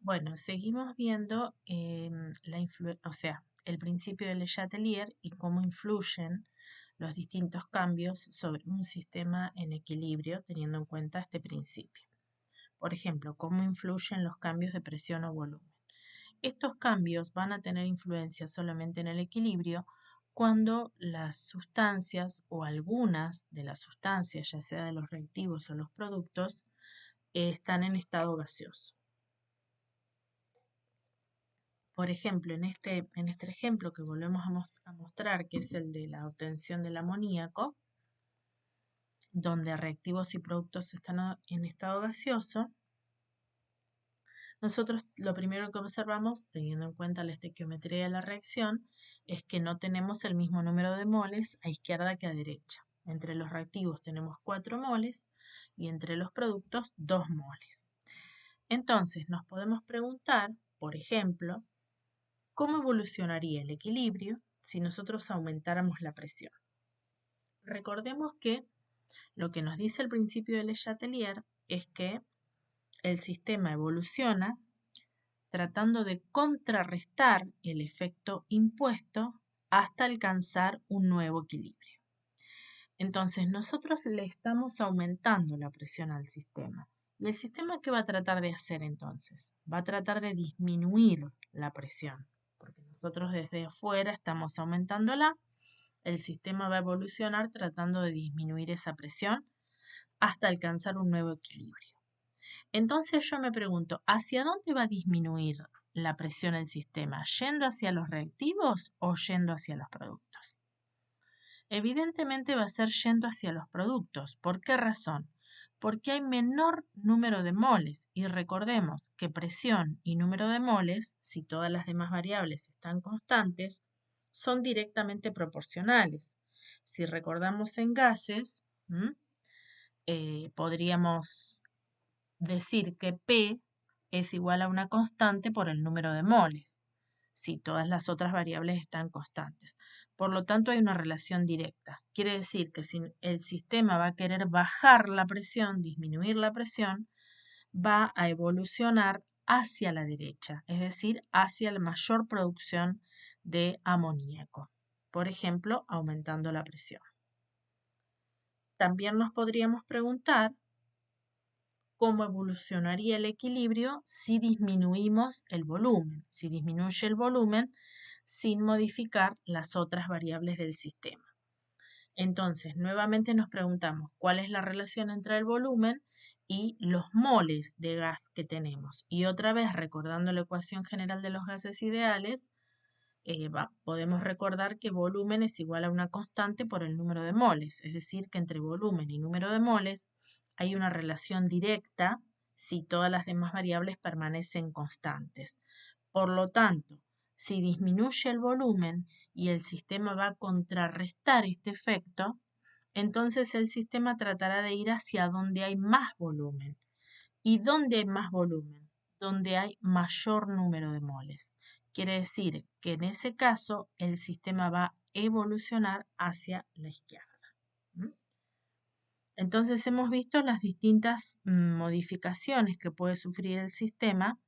Bueno, seguimos viendo el principio de Le Chatelier y cómo influyen los distintos cambios sobre un sistema en equilibrio teniendo en cuenta este principio. Por ejemplo, cómo influyen los cambios de presión o volumen. Estos cambios van a tener influencia solamente en el equilibrio cuando las sustancias o algunas de las sustancias, ya sea de los reactivos o los productos, están en estado gaseoso. Por ejemplo, en este ejemplo que volvemos a mostrar, que es el de la obtención del amoníaco, donde reactivos y productos están en estado gaseoso, nosotros lo primero que observamos, teniendo en cuenta la estequiometría de la reacción, es que no tenemos el mismo número de moles a izquierda que a derecha. Entre los reactivos tenemos 4 moles y entre los productos 2 moles. Entonces nos podemos preguntar, por ejemplo, ¿cómo evolucionaría el equilibrio si nosotros aumentáramos la presión? Recordemos que lo que nos dice el principio de Le Chatelier es que el sistema evoluciona tratando de contrarrestar el efecto impuesto hasta alcanzar un nuevo equilibrio. Entonces nosotros le estamos aumentando la presión al sistema. ¿Y el sistema qué va a tratar de hacer entonces? Va a tratar de disminuir la presión, porque nosotros desde afuera estamos aumentándola. El sistema va a evolucionar tratando de disminuir esa presión hasta alcanzar un nuevo equilibrio. Entonces yo me pregunto, ¿hacia dónde va a disminuir la presión el sistema? ¿Yendo hacia los reactivos o yendo hacia los productos? Evidentemente va a ser yendo hacia los productos. ¿Por qué razón? Porque hay menor número de moles y recordemos que presión y número de moles, si todas las demás variables están constantes, son directamente proporcionales. Si recordamos en gases, podríamos decir que P es igual a una constante por el número de moles, si todas las otras variables están constantes. Por lo tanto, hay una relación directa. Quiere decir que si el sistema va a querer bajar la presión, disminuir la presión, va a evolucionar hacia la derecha, es decir, hacia la mayor producción de amoníaco. Por ejemplo, aumentando la presión. También nos podríamos preguntar cómo evolucionaría el equilibrio si disminuimos el volumen, si disminuye el volumen sin modificar las otras variables del sistema. Entonces, nuevamente nos preguntamos cuál es la relación entre el volumen y los moles de gas que tenemos. Y otra vez, recordando la ecuación general de los gases ideales, podemos recordar que volumen es igual a una constante por el número de moles, es decir, que entre volumen y número de moles hay una relación directa si todas las demás variables permanecen constantes. Por lo tanto, si disminuye el volumen y el sistema va a contrarrestar este efecto, entonces el sistema tratará de ir hacia donde hay más volumen. ¿Y dónde hay más volumen? Donde hay mayor número de moles. Quiere decir que en ese caso el sistema va a evolucionar hacia la izquierda. Entonces hemos visto las distintas modificaciones que puede sufrir el sistema,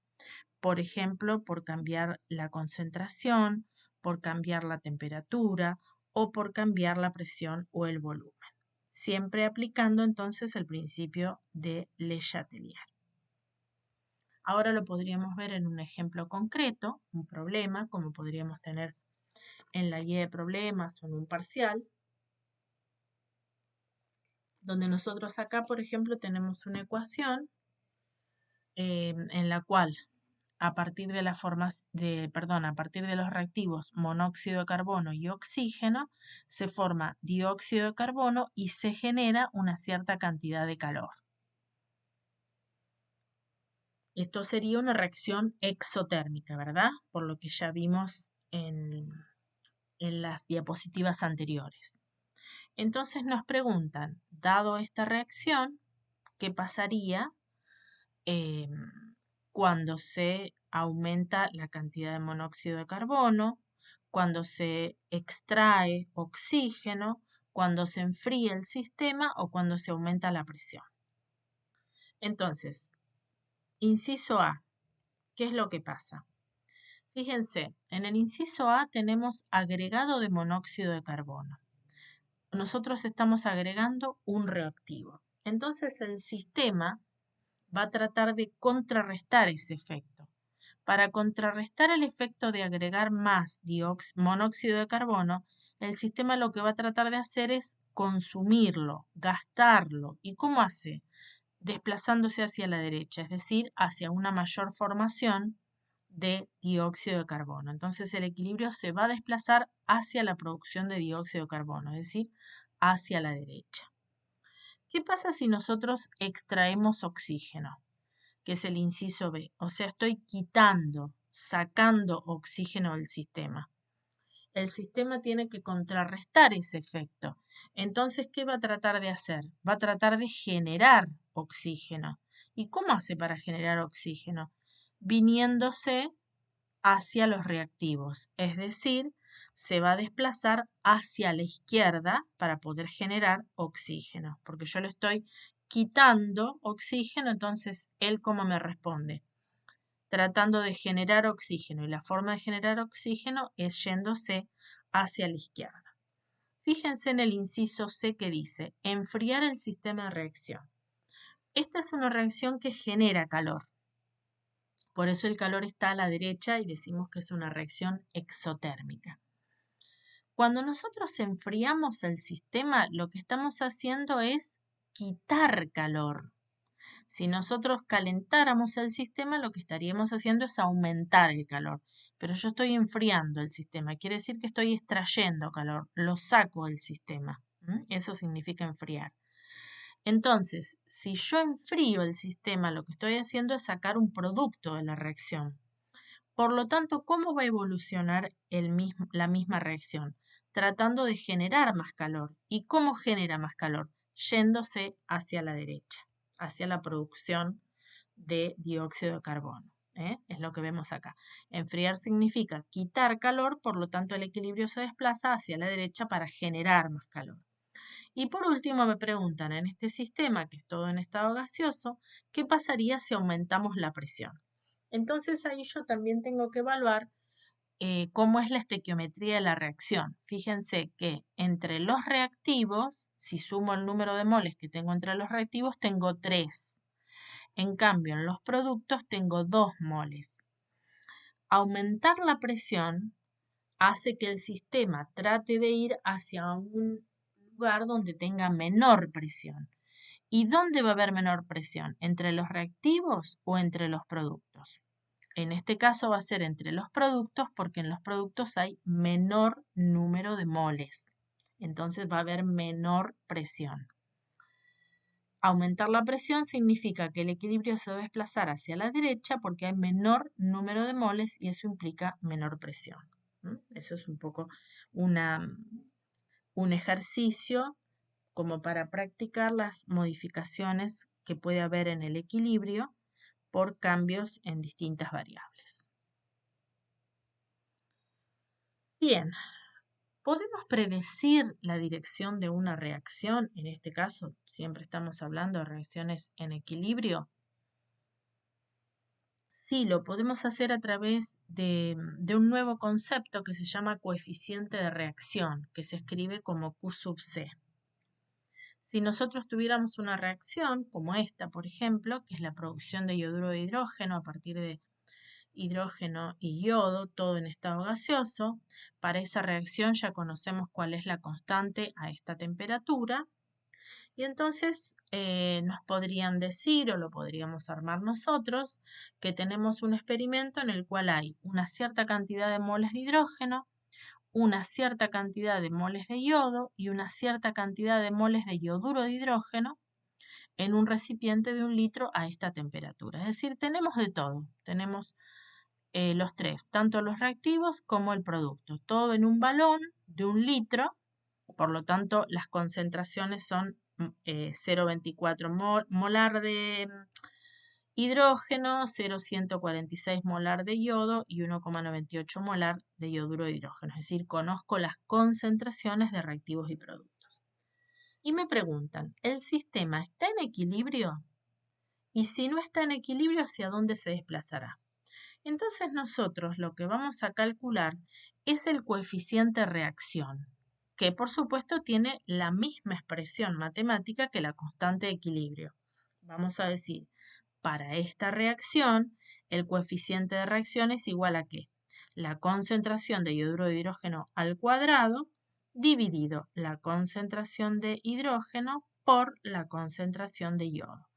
por ejemplo, por cambiar la concentración, por cambiar la temperatura o por cambiar la presión o el volumen. Siempre aplicando entonces el principio de Le Chatelier. Ahora lo podríamos ver en un ejemplo concreto, un problema, como podríamos tener en la guía de problemas o en un parcial, donde nosotros acá, por ejemplo, tenemos una ecuación en la cual a partir de a partir de los reactivos monóxido de carbono y oxígeno, se forma dióxido de carbono y se genera una cierta cantidad de calor. Esto sería una reacción exotérmica, ¿verdad? Por lo que ya vimos en las diapositivas anteriores. Entonces nos preguntan, dado esta reacción, ¿qué pasaría cuando se aumenta la cantidad de monóxido de carbono, cuando se extrae oxígeno, cuando se enfría el sistema o cuando se aumenta la presión? Entonces, inciso A, ¿Qué es lo que pasa? Fíjense, en el inciso A tenemos agregado de monóxido de carbono. Nosotros estamos agregando un reactivo. Entonces el sistema va a tratar de contrarrestar ese efecto. Para contrarrestar el efecto de agregar más monóxido de carbono, el sistema lo que va a tratar de hacer es consumirlo, gastarlo. ¿Y cómo hace? Desplazándose hacia la derecha, es decir, hacia una mayor formación de dióxido de carbono. Entonces el equilibrio se va a desplazar hacia la producción de dióxido de carbono, es decir, hacia la derecha. ¿Qué pasa si nosotros extraemos oxígeno? Que es el inciso B. O sea, estoy quitando, sacando oxígeno del sistema. El sistema tiene que contrarrestar ese efecto. Entonces, ¿qué va a tratar de hacer? Va a tratar de generar oxígeno. ¿Y cómo hace para generar oxígeno? Viniéndose hacia los reactivos, es decir, se va a desplazar hacia la izquierda para poder generar oxígeno, porque yo le estoy quitando oxígeno, entonces él cómo me responde, tratando de generar oxígeno, y la forma de generar oxígeno es yéndose hacia la izquierda. Fíjense en el inciso C que dice, enfriar el sistema de reacción. Esta es una reacción que genera calor. Por eso el calor está a la derecha y decimos que es una reacción exotérmica. Cuando nosotros enfriamos el sistema, lo que estamos haciendo es quitar calor. Si nosotros calentáramos el sistema, lo que estaríamos haciendo es aumentar el calor. Pero yo estoy enfriando el sistema, quiere decir que estoy extrayendo calor, lo saco del sistema. Eso significa enfriar. Entonces, si yo enfrío el sistema, lo que estoy haciendo es sacar un producto de la reacción. Por lo tanto, ¿cómo va a evolucionar la misma reacción? Tratando de generar más calor. ¿Y cómo genera más calor? Yéndose hacia la derecha, hacia la producción de dióxido de carbono. Es lo que vemos acá. Enfriar significa quitar calor, por lo tanto el equilibrio se desplaza hacia la derecha para generar más calor. Y por último me preguntan, en este sistema, que es todo en estado gaseoso, ¿qué pasaría si aumentamos la presión? Entonces ahí yo también tengo que evaluar cómo es la estequiometría de la reacción. Fíjense que entre los reactivos, si sumo el número de moles que tengo entre los reactivos, tengo 3. En cambio, en los productos tengo 2 moles. Aumentar la presión hace que el sistema trate de ir hacia un lugar donde tenga menor presión. ¿Y dónde va a haber menor presión? ¿Entre los reactivos o entre los productos? En este caso va a ser entre los productos porque en los productos hay menor número de moles. Entonces va a haber menor presión. Aumentar la presión significa que el equilibrio se va a desplazar hacia la derecha porque hay menor número de moles y eso implica menor presión. Eso es un poco un ejercicio como para practicar las modificaciones que puede haber en el equilibrio por cambios en distintas variables. Bien, ¿podemos predecir la dirección de una reacción? En este caso, siempre estamos hablando de reacciones en equilibrio. Sí, lo podemos hacer a través de un nuevo concepto que se llama coeficiente de reacción, que se escribe como Q sub C. Si nosotros tuviéramos una reacción como esta, por ejemplo, que es la producción de yoduro de hidrógeno a partir de hidrógeno y yodo, todo en estado gaseoso, para esa reacción ya conocemos cuál es la constante a esta temperatura, y entonces nos podrían decir, o lo podríamos armar nosotros, que tenemos un experimento en el cual hay una cierta cantidad de moles de hidrógeno, una cierta cantidad de moles de yodo y una cierta cantidad de moles de yoduro de hidrógeno en un recipiente de 1 litro a esta temperatura. Es decir, tenemos de todo. Tenemos los 3, tanto los reactivos como el producto. Todo en un balón de 1 litro, por lo tanto las concentraciones son 0,24 molar de hidrógeno, 0,146 molar de yodo y 1,98 molar de yoduro de hidrógeno. Es decir, conozco las concentraciones de reactivos y productos. Y me preguntan, ¿el sistema está en equilibrio? Y si no está en equilibrio, ¿hacia dónde se desplazará? Entonces nosotros lo que vamos a calcular es el coeficiente reacción, que por supuesto tiene la misma expresión matemática que la constante de equilibrio. Vamos a decir, para esta reacción, el coeficiente de reacción es igual a ¿qué? La concentración de yoduro de hidrógeno al cuadrado dividido la concentración de hidrógeno por la concentración de yodo.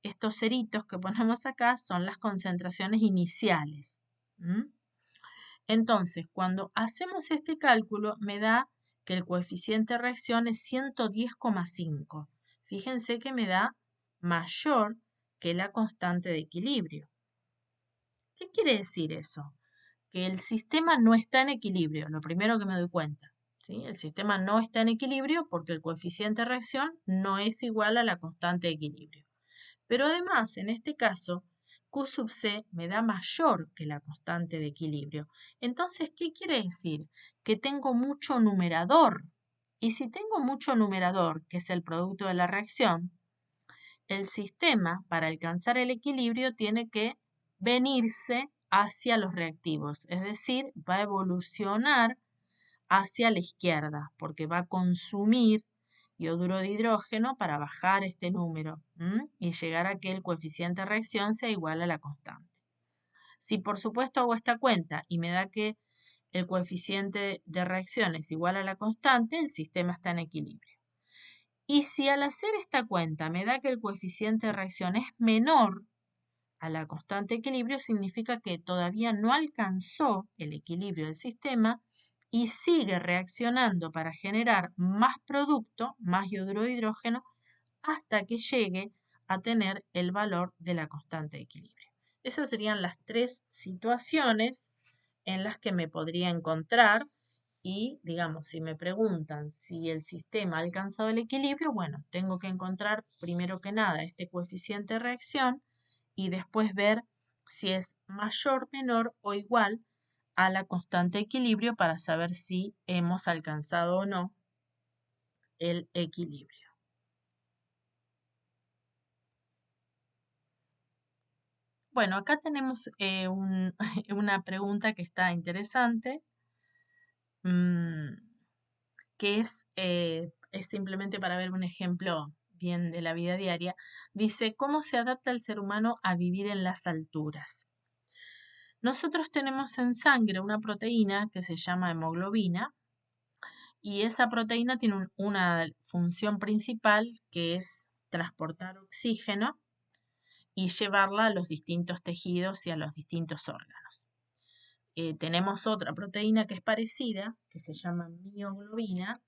Estos ceritos que ponemos acá son las concentraciones iniciales. Entonces, cuando hacemos este cálculo, me da que el coeficiente de reacción es 110,5. Fíjense que me da mayor que la constante de equilibrio. ¿Qué quiere decir eso? Que el sistema no está en equilibrio, lo primero que me doy cuenta. ¿Sí? El sistema no está en equilibrio porque el coeficiente de reacción no es igual a la constante de equilibrio. Pero además, en este caso, Q sub C me da mayor que la constante de equilibrio. Entonces, ¿qué quiere decir? Que tengo mucho numerador. Y si tengo mucho numerador, que es el producto de la reacción, el sistema, para alcanzar el equilibrio, tiene que venirse hacia los reactivos. Es decir, va a evolucionar hacia la izquierda, porque va a consumir yoduro de hidrógeno para bajar este número y llegar a que el coeficiente de reacción sea igual a la constante. Si por supuesto hago esta cuenta y me da que el coeficiente de reacción es igual a la constante, el sistema está en equilibrio. Y si al hacer esta cuenta me da que el coeficiente de reacción es menor a la constante de equilibrio, significa que todavía no alcanzó el equilibrio del sistema y sigue reaccionando para generar más producto, más yoduro de hidrógeno, hasta que llegue a tener el valor de la constante de equilibrio. Esas serían las tres situaciones en las que me podría encontrar y, digamos, si me preguntan si el sistema ha alcanzado el equilibrio, bueno, tengo que encontrar primero que nada este coeficiente de reacción y después ver si es mayor, menor o igual a la constante de equilibrio para saber si hemos alcanzado o no el equilibrio. Bueno, acá tenemos una pregunta que está interesante, que es simplemente para ver un ejemplo bien de la vida diaria. Dice, ¿cómo se adapta el ser humano a vivir en las alturas? Nosotros tenemos en sangre una proteína que se llama hemoglobina y esa proteína tiene una función principal que es transportar oxígeno y llevarla a los distintos tejidos y a los distintos órganos. Tenemos otra proteína que es parecida, que se llama mioglobina,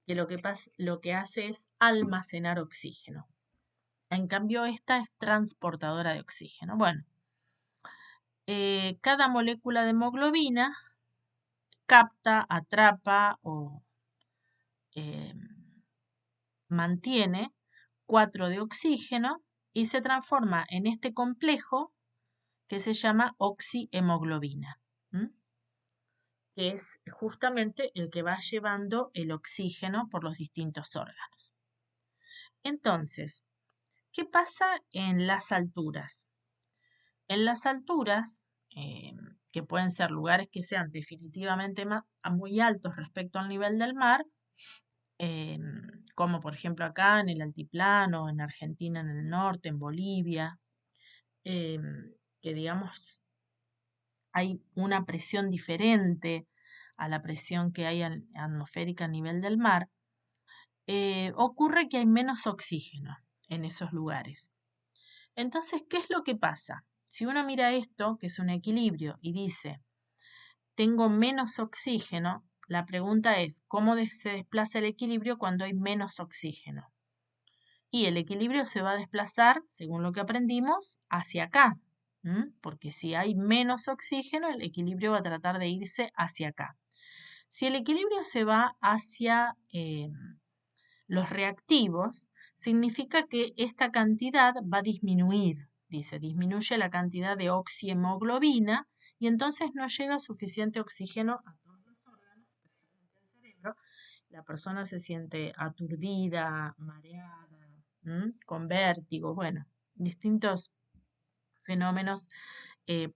que lo que hace es almacenar oxígeno. En cambio, esta es transportadora de oxígeno. Bueno, cada molécula de hemoglobina capta, atrapa o mantiene 4 de oxígeno y se transforma en este complejo que se llama oxihemoglobina, que es justamente el que va llevando el oxígeno por los distintos órganos. Entonces, ¿qué pasa en las alturas? En las alturas, que pueden ser lugares que sean definitivamente muy altos respecto al nivel del mar, como por ejemplo acá en el altiplano, en Argentina en el norte, en Bolivia, que digamos hay una presión diferente a la presión que hay atmosférica a nivel del mar, ocurre que hay menos oxígeno en esos lugares. Entonces, ¿qué es lo que pasa? Si uno mira esto, que es un equilibrio, y dice, tengo menos oxígeno, la pregunta es, ¿cómo se desplaza el equilibrio cuando hay menos oxígeno? Y el equilibrio se va a desplazar, según lo que aprendimos, hacia acá, porque si hay menos oxígeno, el equilibrio va a tratar de irse hacia acá. Si el equilibrio se va hacia los reactivos, significa que esta cantidad va a disminuir, dice, disminuye la cantidad de oxihemoglobina y entonces no llega suficiente oxígeno a todos los órganos, especialmente al cerebro. La persona se siente aturdida, mareada, con vértigo, bueno, distintos fenómenos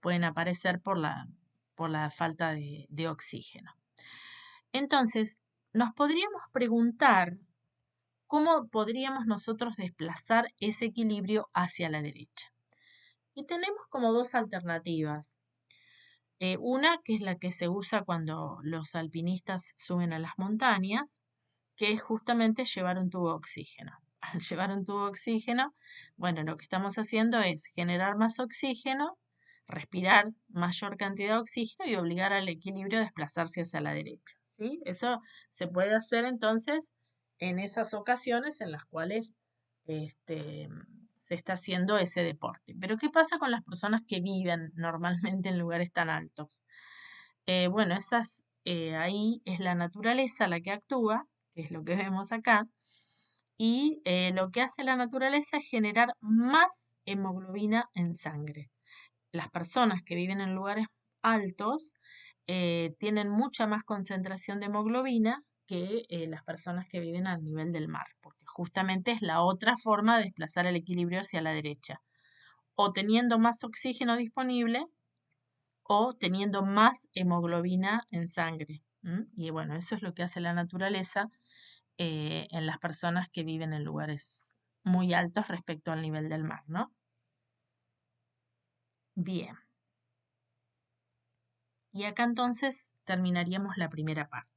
pueden aparecer por la falta de oxígeno. Entonces, nos podríamos preguntar cómo podríamos nosotros desplazar ese equilibrio hacia la derecha. Y tenemos como dos alternativas. Una que es la que se usa cuando los alpinistas suben a las montañas, que es justamente llevar un tubo de oxígeno. Al llevar un tubo de oxígeno, bueno, lo que estamos haciendo es generar más oxígeno, respirar mayor cantidad de oxígeno y obligar al equilibrio a desplazarse hacia la derecha, ¿sí? Eso se puede hacer entonces en esas ocasiones en las cuales se está haciendo ese deporte. Pero ¿qué pasa con las personas que viven normalmente en lugares tan altos? Bueno, ahí es la naturaleza la que actúa, que es lo que vemos acá, y lo que hace la naturaleza es generar más hemoglobina en sangre. Las personas que viven en lugares altos tienen mucha más concentración de hemoglobina que las personas que viven al nivel del mar, porque justamente es la otra forma de desplazar el equilibrio hacia la derecha, o teniendo más oxígeno disponible o teniendo más hemoglobina en sangre. Y bueno, eso es lo que hace la naturaleza en las personas que viven en lugares muy altos respecto al nivel del mar, ¿no? Bien. Y acá entonces terminaríamos la primera parte.